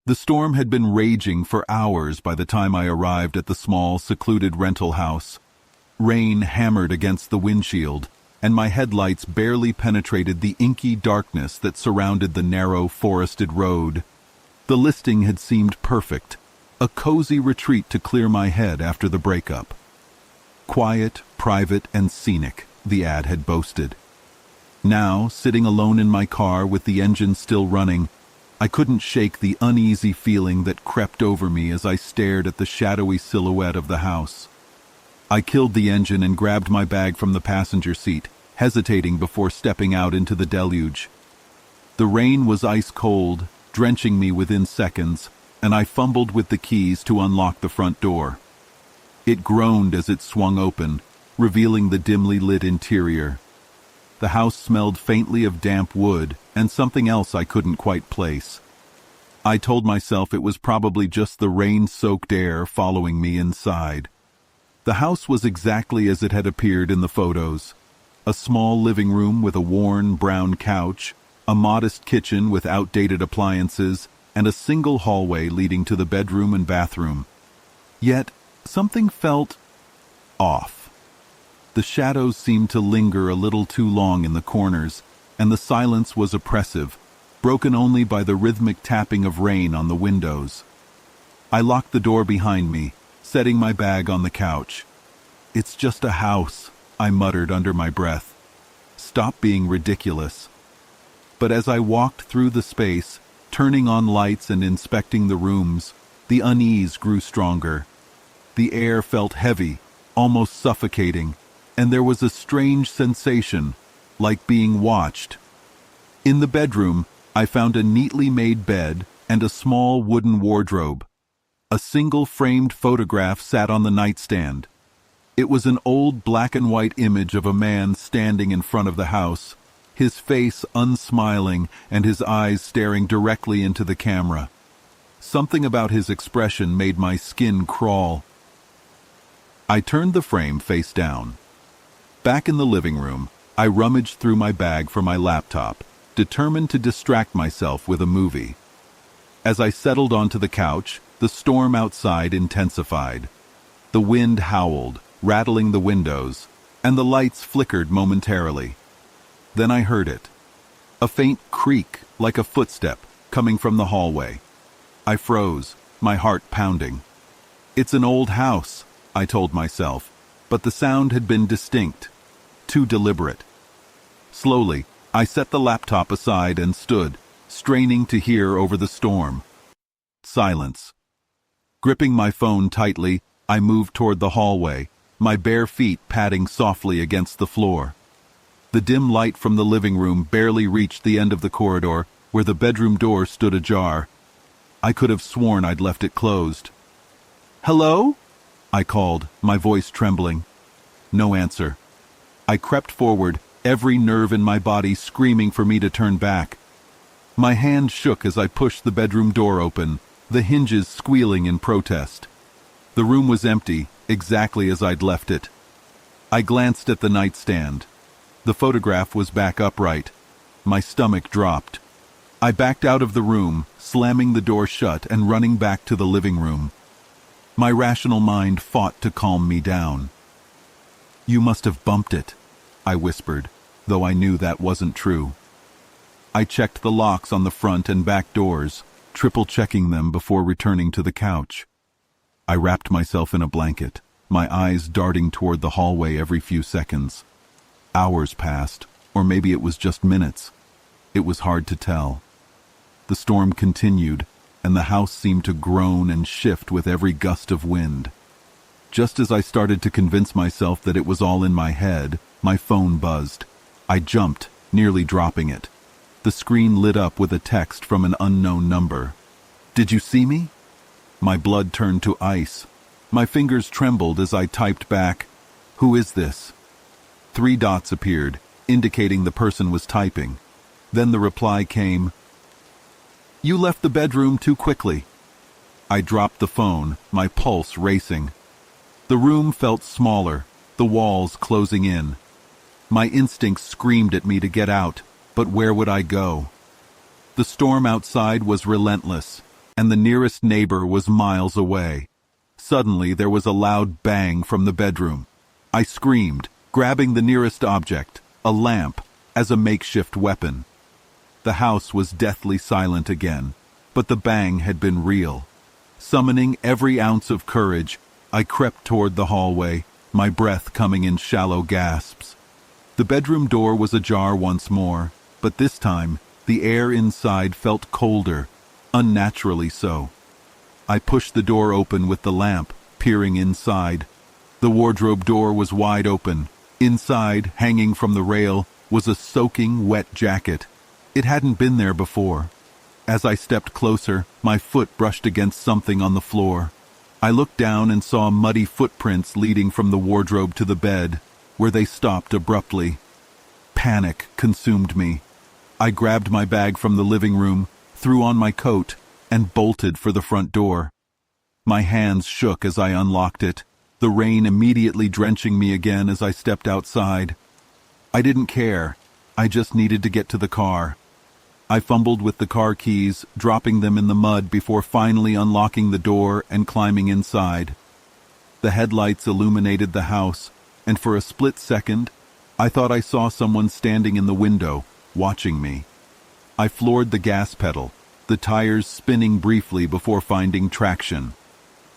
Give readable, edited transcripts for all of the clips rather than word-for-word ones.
The storm had been raging for hours by the time I arrived at the small, secluded rental house. Rain hammered against the windshield, and my headlights barely penetrated the inky darkness that surrounded the narrow, forested road. The listing had seemed perfect, a cozy retreat to clear my head after the breakup. Quiet, private, and scenic, the ad had boasted. Now, sitting alone in my car with the engine still running, I couldn't shake the uneasy feeling that crept over me as I stared at the shadowy silhouette of the house. I killed the engine and grabbed my bag from the passenger seat, hesitating before stepping out into the deluge. The rain was ice cold, drenching me within seconds, and I fumbled with the keys to unlock the front door. It groaned as it swung open, revealing the dimly lit interior. The house smelled faintly of damp wood and something else I couldn't quite place. I told myself it was probably just the rain-soaked air following me inside. The house was exactly as it had appeared in the photos. A small living room with a worn brown couch, a modest kitchen with outdated appliances, and a single hallway leading to the bedroom and bathroom. Yet, something felt off. The shadows seemed to linger a little too long in the corners, and the silence was oppressive, broken only by the rhythmic tapping of rain on the windows. I locked the door behind me, setting my bag on the couch. "It's just a house," I muttered under my breath. "Stop being ridiculous." But as I walked through the space, turning on lights and inspecting the rooms, the unease grew stronger. The air felt heavy, almost suffocating, and there was a strange sensation, like being watched. In the bedroom, I found a neatly made bed and a small wooden wardrobe. A single framed photograph sat on the nightstand. It was an old black and white image of a man standing in front of the house, his face unsmiling and his eyes staring directly into the camera. Something about his expression made my skin crawl. I turned the frame face down. Back in the living room, I rummaged through my bag for my laptop, determined to distract myself with a movie. As I settled onto the couch, the storm outside intensified. The wind howled, rattling the windows, and the lights flickered momentarily. Then I heard it. A faint creak, like a footstep, coming from the hallway. I froze, my heart pounding. "It's an old house," I told myself, but the sound had been distinct, too deliberate. Slowly, I set the laptop aside and stood, straining to hear over the storm. Silence. Gripping my phone tightly, I moved toward the hallway, my bare feet padding softly against the floor. The dim light from the living room barely reached the end of the corridor, where the bedroom door stood ajar. I could have sworn I'd left it closed. "Hello?" I called, my voice trembling. No answer. I crept forward, every nerve in my body screaming for me to turn back. My hand shook as I pushed the bedroom door open, the hinges squealing in protest. The room was empty, exactly as I'd left it. I glanced at the nightstand. The photograph was back upright. My stomach dropped. I backed out of the room, slamming the door shut and running back to the living room. My rational mind fought to calm me down. "You must have bumped it," I whispered, though I knew that wasn't true. I checked the locks on the front and back doors, triple-checking them before returning to the couch. I wrapped myself in a blanket, my eyes darting toward the hallway every few seconds. Hours passed, or maybe it was just minutes. It was hard to tell. The storm continued, and the house seemed to groan and shift with every gust of wind. Just as I started to convince myself that it was all in my head, my phone buzzed. I jumped, nearly dropping it. The screen lit up with a text from an unknown number. "Did you see me?" My blood turned to ice. My fingers trembled as I typed back, "Who is this?" 3 dots appeared, indicating the person was typing. Then the reply came, "You left the bedroom too quickly." I dropped the phone, my pulse racing. The room felt smaller, the walls closing in. My instincts screamed at me to get out, but where would I go? The storm outside was relentless. and the nearest neighbor was miles away. Suddenly, there was a loud bang from the bedroom. I screamed, grabbing the nearest object, a lamp, as a makeshift weapon. The house was deathly silent again, but the bang had been real. Summoning every ounce of courage, I crept toward the hallway, my breath coming in shallow gasps. The bedroom door was ajar once more, but this time, the air inside felt colder, unnaturally so. I pushed the door open with the lamp, peering inside. The wardrobe door was wide open. Inside, hanging from the rail, was a soaking wet jacket. It hadn't been there before. As I stepped closer, my foot brushed against something on the floor. I looked down and saw muddy footprints leading from the wardrobe to the bed, where they stopped abruptly. Panic consumed me. I grabbed my bag from the living room, threw on my coat, and bolted for the front door. My hands shook as I unlocked it, the rain immediately drenching me again as I stepped outside. I didn't care. I just needed to get to the car. I fumbled with the car keys, dropping them in the mud before finally unlocking the door and climbing inside. The headlights illuminated the house, and for a split second, I thought I saw someone standing in the window, watching me. I floored the gas pedal, the tires spinning briefly before finding traction.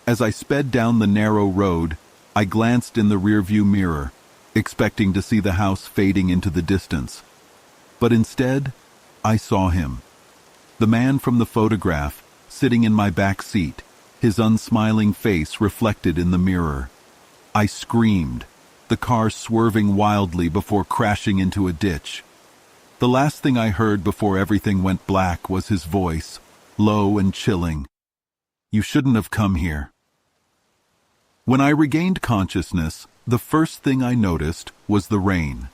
As I sped down the narrow road, I glanced in the rearview mirror, expecting to see the house fading into the distance. But instead, I saw him. The man from the photograph, sitting in my back seat, his unsmiling face reflected in the mirror. I screamed, the car swerving wildly before crashing into a ditch. The last thing I heard before everything went black was his voice, low and chilling. "You shouldn't have come here." When I regained consciousness, the first thing I noticed was the rain.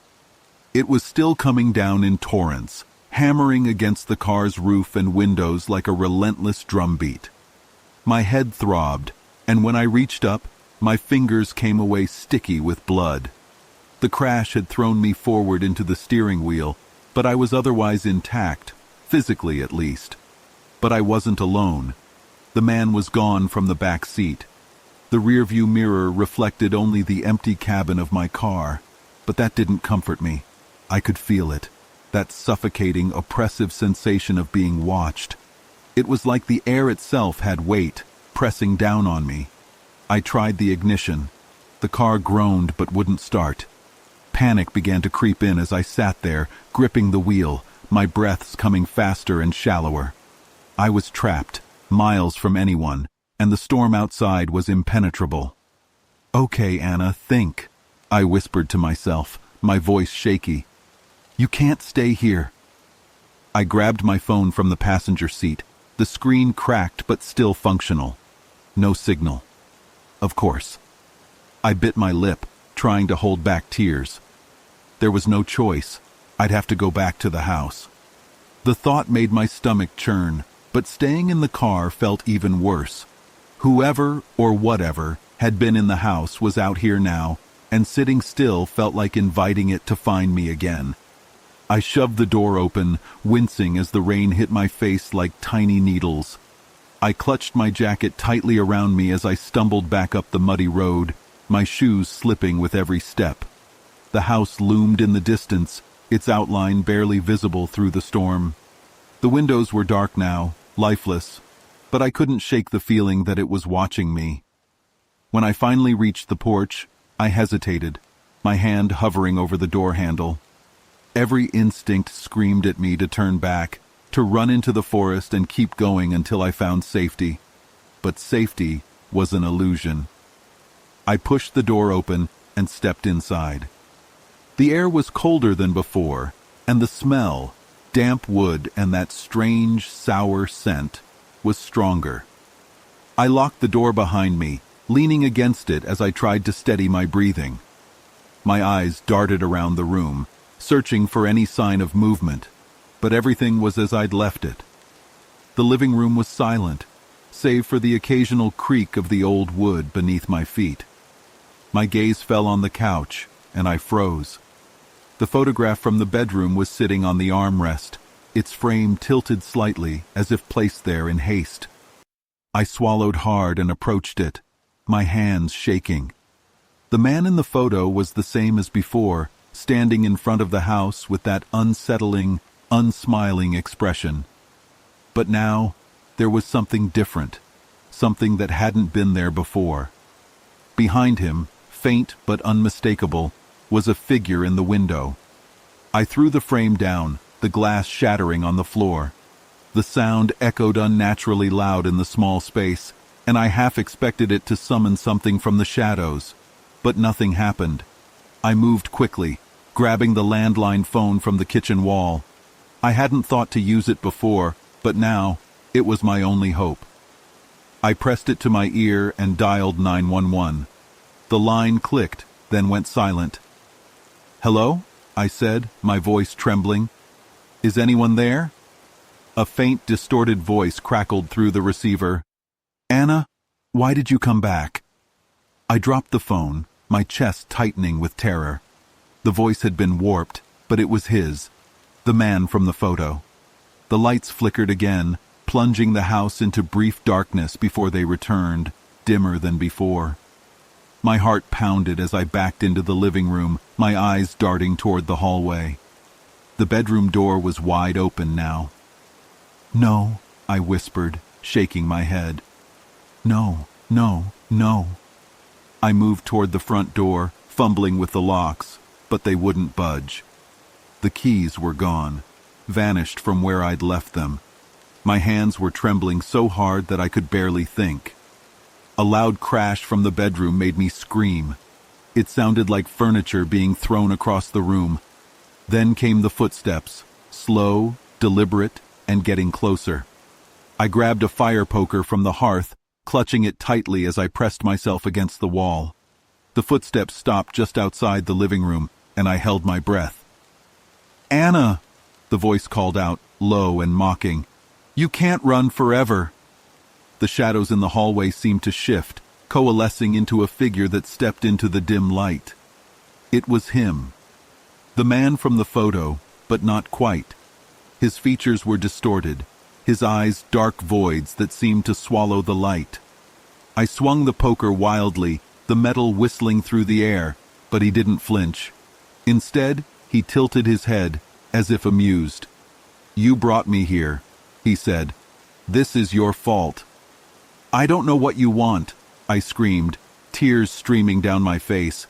It was still coming down in torrents, hammering against the car's roof and windows like a relentless drumbeat. My head throbbed, and when I reached up, my fingers came away sticky with blood. The crash had thrown me forward into the steering wheel, but I was otherwise intact, physically at least. But I wasn't alone. The man was gone from the back seat. The rearview mirror reflected only the empty cabin of my car, but that didn't comfort me. I could feel it, that suffocating, oppressive sensation of being watched. It was like the air itself had weight, pressing down on me. I tried the ignition. The car groaned but wouldn't start. Panic began to creep in as I sat there, gripping the wheel, my breaths coming faster and shallower. I was trapped, miles from anyone, and the storm outside was impenetrable. "Okay, Anna, think," I whispered to myself, my voice shaky. "You can't stay here." I grabbed my phone from the passenger seat, the screen cracked but still functional. No signal. Of course. I bit my lip, trying to hold back tears. There was no choice. I'd have to go back to the house. The thought made my stomach churn, but staying in the car felt even worse. Whoever, or whatever, had been in the house was out here now, and sitting still felt like inviting it to find me again. I shoved the door open, wincing as the rain hit my face like tiny needles. I clutched my jacket tightly around me as I stumbled back up the muddy road, my shoes slipping with every step. The house loomed in the distance, its outline barely visible through the storm. The windows were dark now, lifeless, but I couldn't shake the feeling that it was watching me. When I finally reached the porch, I hesitated, my hand hovering over the door handle. Every instinct screamed at me to turn back, to run into the forest and keep going until I found safety. But safety was an illusion. I pushed the door open and stepped inside. The air was colder than before, and the smell, damp wood and that strange, sour scent, was stronger. I locked the door behind me, leaning against it as I tried to steady my breathing. My eyes darted around the room, searching for any sign of movement, but everything was as I'd left it. The living room was silent, save for the occasional creak of the old wood beneath my feet. My gaze fell on the couch, and I froze. The photograph from the bedroom was sitting on the armrest, its frame tilted slightly as if placed there in haste. I swallowed hard and approached it, my hands shaking. The man in the photo was the same as before, standing in front of the house with that unsettling, unsmiling expression. But now, there was something different, something that hadn't been there before. Behind him, faint but unmistakable, was a figure in the window. I threw the frame down, the glass shattering on the floor. The sound echoed unnaturally loud in the small space, and I half expected it to summon something from the shadows. But nothing happened. I moved quickly, grabbing the landline phone from the kitchen wall. I hadn't thought to use it before, but now, it was my only hope. I pressed it to my ear and dialed 911. The line clicked, then went silent. "Hello?" I said, my voice trembling. "Is anyone there?" A faint, distorted voice crackled through the receiver. "Anna, why did you come back?" I dropped the phone, my chest tightening with terror. The voice had been warped, but it was his, the man from the photo. The lights flickered again, plunging the house into brief darkness before they returned, dimmer than before. My heart pounded as I backed into the living room, my eyes darting toward the hallway. The bedroom door was wide open now. "No," I whispered, shaking my head. "No, no, no." I moved toward the front door, fumbling with the locks, but they wouldn't budge. The keys were gone, vanished from where I'd left them. My hands were trembling so hard that I could barely think. A loud crash from the bedroom made me scream. It sounded like furniture being thrown across the room. Then came the footsteps, slow, deliberate, and getting closer. I grabbed a fire poker from the hearth, clutching it tightly as I pressed myself against the wall. The footsteps stopped just outside the living room, and I held my breath. "Anna!" the voice called out, low and mocking. "You can't run forever." The shadows in the hallway seemed to shift, coalescing into a figure that stepped into the dim light. It was him. The man from the photo, but not quite. His features were distorted, his eyes dark voids that seemed to swallow the light. I swung the poker wildly, the metal whistling through the air, but he didn't flinch. Instead, he tilted his head, as if amused. "You brought me here," he said. "This is your fault." "I don't know what you want," I screamed, tears streaming down my face.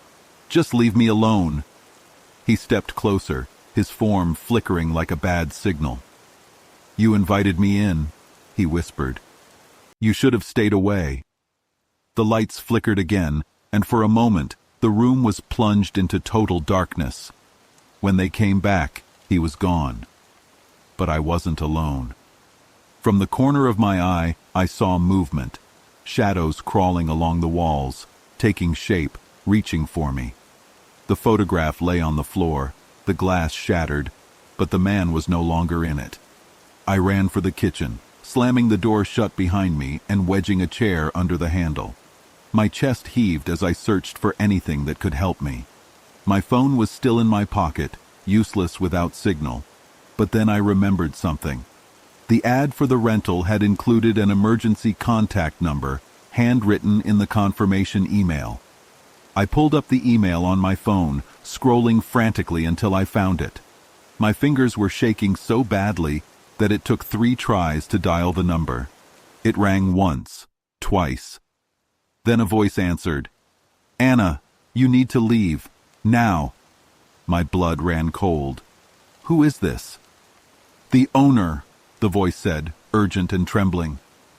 "Just leave me alone." He stepped closer, his form flickering like a bad signal. "You invited me in," he whispered. "You should have stayed away." The lights flickered again, and for a moment, the room was plunged into total darkness. When they came back, he was gone. But I wasn't alone. From the corner of my eye, I saw movement, shadows crawling along the walls, taking shape, reaching for me. The photograph lay on the floor, the glass shattered, but the man was no longer in it. I ran for the kitchen, slamming the door shut behind me and wedging a chair under the handle. My chest heaved as I searched for anything that could help me. My phone was still in my pocket, useless without signal. But then I remembered something. The ad for the rental had included an emergency contact number, handwritten in the confirmation email. I pulled up the email on my phone, scrolling frantically until I found it. My fingers were shaking so badly that it took 3 tries to dial the number. It rang once, twice. Then a voice answered, "Anna, you need to leave, now." My blood ran cold. "Who is this?" "The owner," the voice said, urgent and trembling.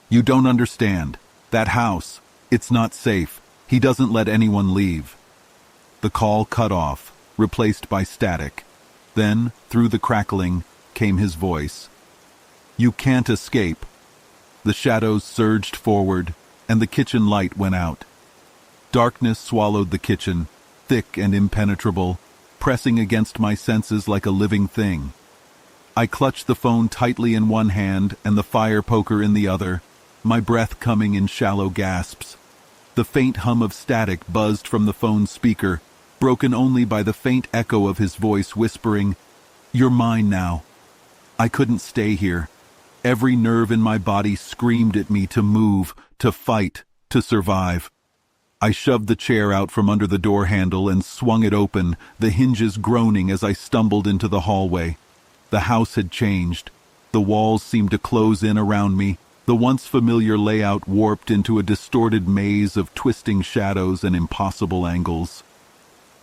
"You don't understand. That house, it's not safe. He doesn't let anyone leave." The call cut off, replaced by static. Then, through the crackling, came his voice. "You can't escape." The shadows surged forward, and the kitchen light went out. Darkness swallowed the kitchen, thick and impenetrable, pressing against my senses like a living thing. I clutched the phone tightly in one hand and the fire poker in the other, my breath coming in shallow gasps. The faint hum of static buzzed from the phone's speaker, broken only by the faint echo of his voice whispering, "You're mine now. I couldn't stay here. Every nerve in my body screamed at me to move, to fight, to survive. I shoved the chair out from under the door handle and swung it open, the hinges groaning as I stumbled into the hallway. The house had changed. The walls seemed to close in around me, the once familiar layout warped into a distorted maze of twisting shadows and impossible angles.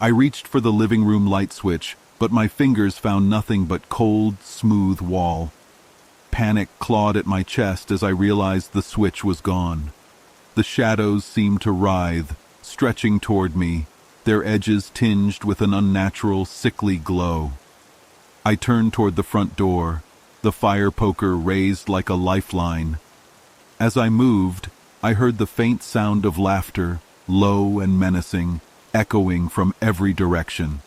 I reached for the living room light switch, but my fingers found nothing but cold, smooth wall. Panic clawed at my chest as I realized the switch was gone. The shadows seemed to writhe, stretching toward me, their edges tinged with an unnatural, sickly glow. I turned toward the front door, the fire poker raised like a lifeline. As I moved, I heard the faint sound of laughter, low and menacing, echoing from every direction.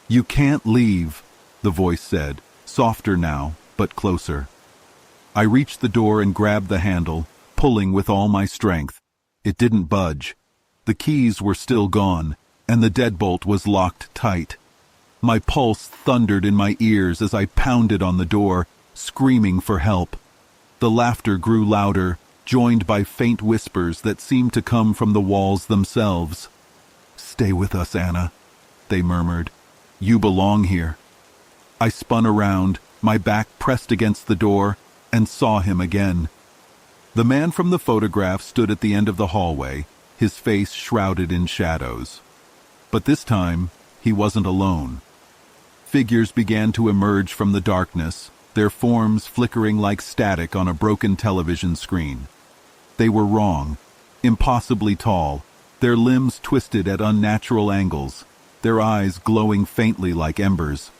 "You can't leave," the voice said, softer now, but closer. I reached the door and grabbed the handle, pulling with all my strength. It didn't budge. The keys were still gone, and the deadbolt was locked tight. My pulse thundered in my ears as I pounded on the door, screaming for help. The laughter grew louder, joined by faint whispers that seemed to come from the walls themselves. "Stay with us, Anna," they murmured. "You belong here." I spun around, my back pressed against the door, and saw him again. The man from the photograph stood at the end of the hallway, his face shrouded in shadows. But this time, he wasn't alone. Figures began to emerge from the darkness, their forms flickering like static on a broken television screen. They were wrong, impossibly tall, their limbs twisted at unnatural angles, their eyes glowing faintly like embers.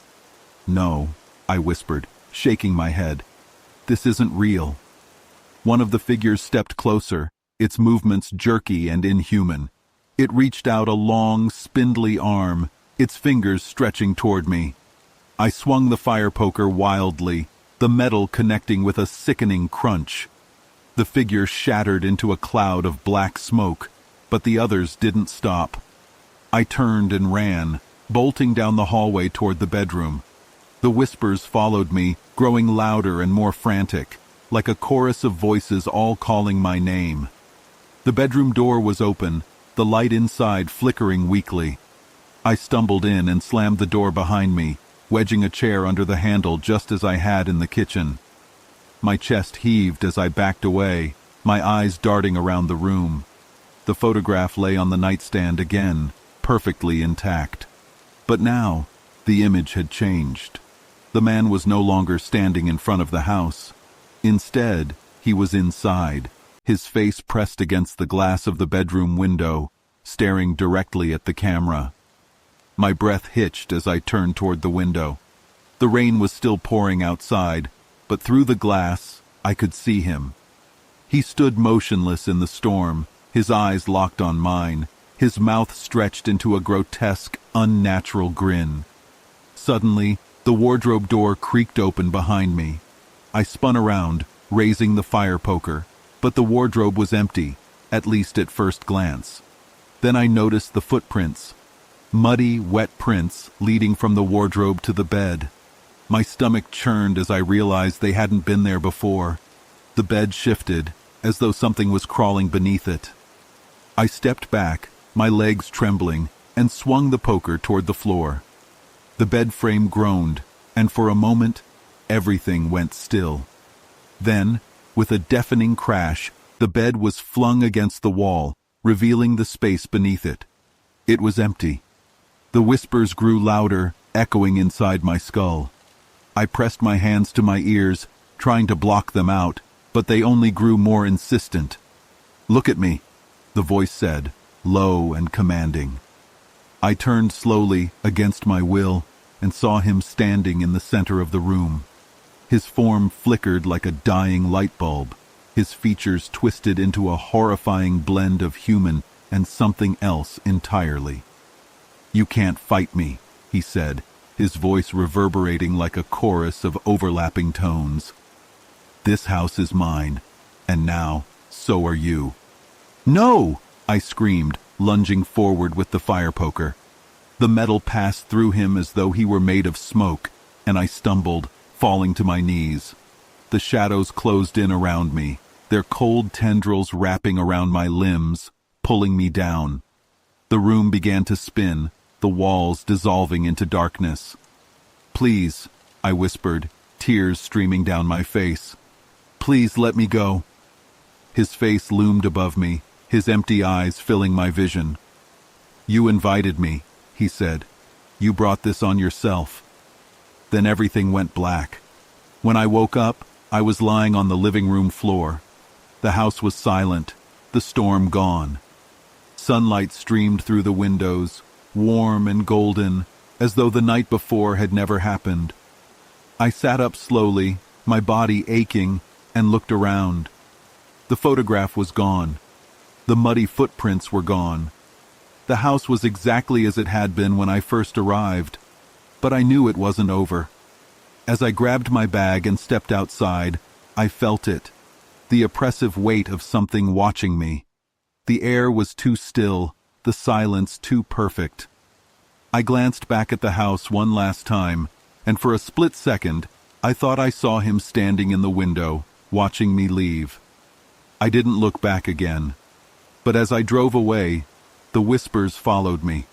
"No," I whispered, shaking my head. "This isn't real." One of the figures stepped closer, its movements jerky and inhuman. It reached out a long, spindly arm, its fingers stretching toward me. I swung the fire poker wildly, the metal connecting with a sickening crunch. The figure shattered into a cloud of black smoke, but the others didn't stop. I turned and ran, bolting down the hallway toward the bedroom. The whispers followed me, growing louder and more frantic, like a chorus of voices all calling my name. The bedroom door was open, the light inside flickering weakly. I stumbled in and slammed the door behind me, wedging a chair under the handle just as I had in the kitchen. My chest heaved as I backed away, my eyes darting around the room. The photograph lay on the nightstand again, perfectly intact. But now, the image had changed. The man was no longer standing in front of the house. Instead, he was inside, his face pressed against the glass of the bedroom window, staring directly at the camera. My breath hitched as I turned toward the window. The rain was still pouring outside, but through the glass, I could see him. He stood motionless in the storm, his eyes locked on mine, his mouth stretched into a grotesque, unnatural grin. Suddenly, the wardrobe door creaked open behind me. I spun around, raising the fire poker, but the wardrobe was empty, at least at first glance. Then I noticed the footprints, muddy, wet prints leading from the wardrobe to the bed. My stomach churned as I realized they hadn't been there before. The bed shifted, as though something was crawling beneath it. I stepped back, my legs trembling, and swung the poker toward the floor. The bed frame groaned, and for a moment, everything went still. Then, with a deafening crash, the bed was flung against the wall, revealing the space beneath it. It was empty. The whispers grew louder, echoing inside my skull. I pressed my hands to my ears, trying to block them out, but they only grew more insistent. "Look at me," the voice said, low and commanding. I turned slowly, against my will, and saw him standing in the center of the room. His form flickered like a dying light bulb, his features twisted into a horrifying blend of human and something else entirely. "You can't fight me," he said, his voice reverberating like a chorus of overlapping tones. "This house is mine, and now, so are you." "No!" I screamed, lunging forward with the fire poker. The metal passed through him as though he were made of smoke, and I stumbled, falling to my knees. The shadows closed in around me, their cold tendrils wrapping around my limbs, pulling me down. The room began to spin, the walls dissolving into darkness. "Please," I whispered, tears streaming down my face. "Please let me go." His face loomed above me, his empty eyes filling my vision. "You invited me," he said. "You brought this on yourself." Then everything went black. When I woke up, I was lying on the living room floor. The house was silent, the storm gone. Sunlight streamed through the windows, warm and golden, as though the night before had never happened. I sat up slowly, my body aching, and looked around. The photograph was gone. The muddy footprints were gone. The house was exactly as it had been when I first arrived, but I knew it wasn't over. As I grabbed my bag and stepped outside, I felt it, the oppressive weight of something watching me. The air was too still, the silence too perfect. I glanced back at the house one last time, and for a split second, I thought I saw him standing in the window, watching me leave. I didn't look back again, but as I drove away, the whispers followed me.